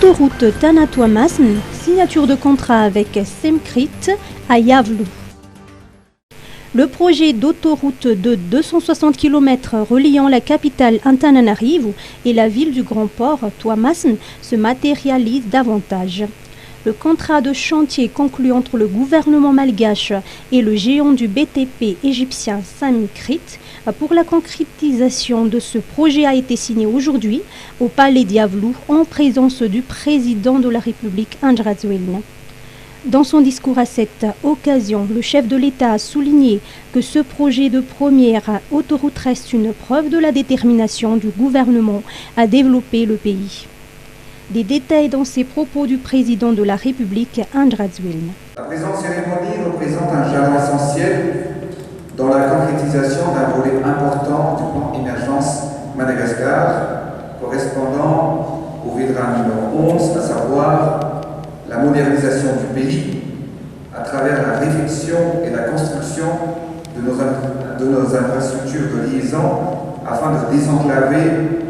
Autoroute Tana-Tuamasn, signature de contrat avec Semkrit à Yavlu. Le projet d'autoroute de 260 km reliant la capitale Antananarivo et la ville du Grand Port, Tuamasn, se matérialise davantage. Le contrat de chantier conclu entre le gouvernement malgache et le géant du BTP égyptien Semkrit pour la concrétisation de ce projet a été signé aujourd'hui au Palais d'Yavlu en présence du président de la République Andry Rajoelina. Dans son discours à cette occasion, le chef de l'État a souligné que ce projet de première autoroute reste une preuve de la détermination du gouvernement à développer le pays. Des détails dans ces propos du président de la République, Andry Rajoelina. La présente cérémonie représente un jalon essentiel dans la concrétisation d'un volet important du plan Émergence Madagascar, correspondant au VEDRA numéro 11, à savoir la modernisation du pays à travers la réflexion et la construction de nos infrastructures de liaison afin de désenclaver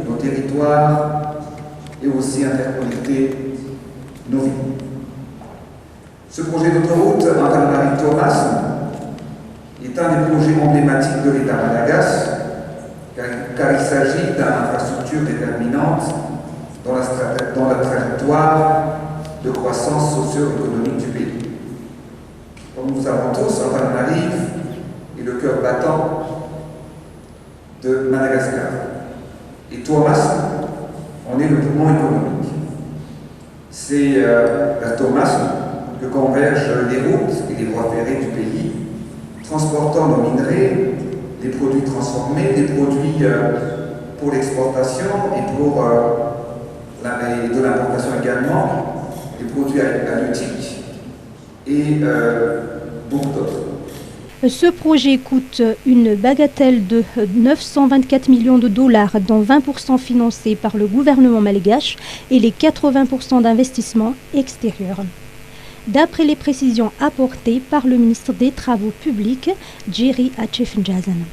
nos territoires et aussi interconnecter nos vies. Ce projet d'autoroute Antananarivo-Tuamasn est un des projets emblématiques de l'État malagasy car il s'agit d'une infrastructure déterminante dans la trajectoire de croissance socio-économique du pays. Comme nous savons tous, Antananarivo est le cœur battant de Madagascar. Et Tuamasn en est le poumon économique. C'est vers Tuamasn que convergent les routes et les voies ferrées du pays, transportant nos minerais, des produits transformés, des produits pour l'exportation et pour de l'importation également, des produits halieutiques et beaucoup d'autres. Ce projet coûte une bagatelle de 924 millions de dollars, dont 20% financés par le gouvernement malgache et les 80% d'investissements extérieurs. D'après les précisions apportées par le ministre des Travaux publics, Jerry Achefnjazan.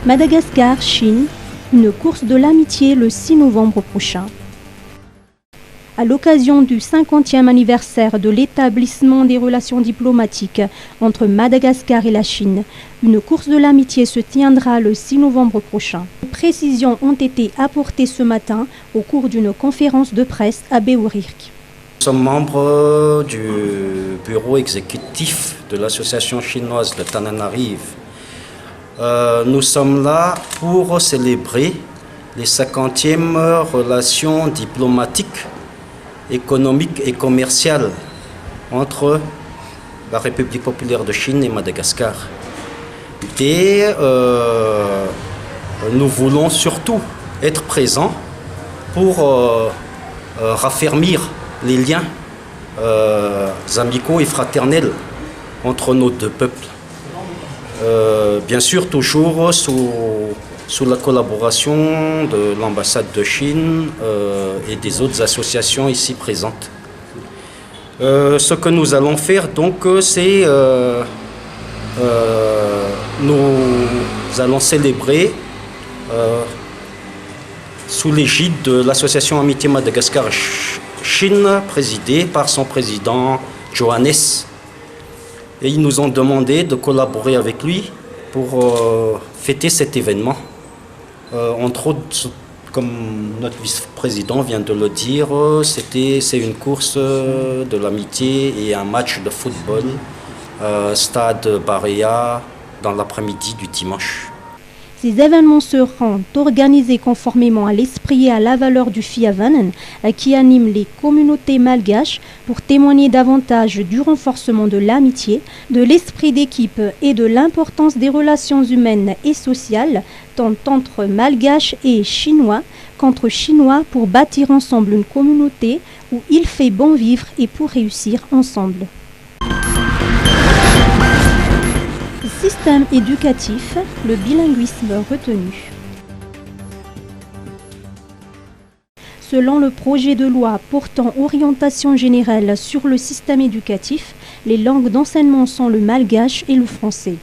Madagascar-Chine, une course de l'amitié le 6 novembre prochain. À l'occasion du 50e anniversaire de l'établissement des relations diplomatiques entre Madagascar et la Chine, une course de l'amitié se tiendra le 6 novembre prochain. Des précisions ont été apportées ce matin au cours d'une conférence de presse à Beourirk. Nous sommes membres du bureau exécutif de l'association chinoise de Tananarive. Nous sommes là pour célébrer les 50e relations diplomatiques, économiques et commerciales entre la République populaire de Chine et Madagascar. Et nous voulons surtout être présents pour raffermir les liens amicaux et fraternels entre nos deux peuples. Bien sûr, toujours sous la collaboration de l'ambassade de Chine et des autres associations ici présentes. Ce que nous allons faire, donc, c'est nous allons célébrer sous l'égide de l'association Amitié Madagascar-Chine, présidée par son président Johannes. Et ils nous ont demandé de collaborer avec lui pour fêter cet événement. Entre autres, comme notre vice-président vient de le dire, c'est une course de l'amitié et un match de football, stade Barea, dans l'après-midi du dimanche. Ces événements seront organisés conformément à l'esprit et à la valeur du Fiavanen qui anime les communautés malgaches pour témoigner davantage du renforcement de l'amitié, de l'esprit d'équipe et de l'importance des relations humaines et sociales, tant entre malgaches et chinois qu'entre chinois pour bâtir ensemble une communauté où il fait bon vivre et pour réussir ensemble. Système éducatif, le bilinguisme retenu. Selon le projet de loi portant orientation générale sur le système éducatif, les langues d'enseignement sont le malgache et le français.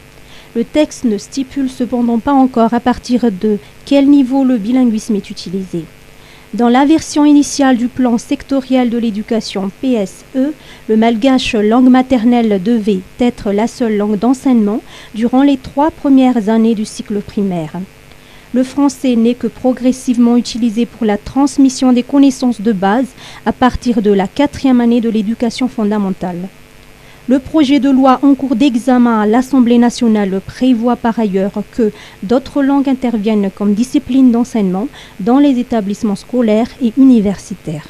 Le texte ne stipule cependant pas encore à partir de quel niveau le bilinguisme est utilisé. Dans la version initiale du plan sectoriel de l'éducation PSE, le malgache langue maternelle devait être la seule langue d'enseignement durant les 3 premières années du cycle primaire. Le français n'est que progressivement utilisé pour la transmission des connaissances de base à partir de la 4e année de l'éducation fondamentale. Le projet de loi en cours d'examen à l'Assemblée nationale prévoit par ailleurs que d'autres langues interviennent comme discipline d'enseignement dans les établissements scolaires et universitaires.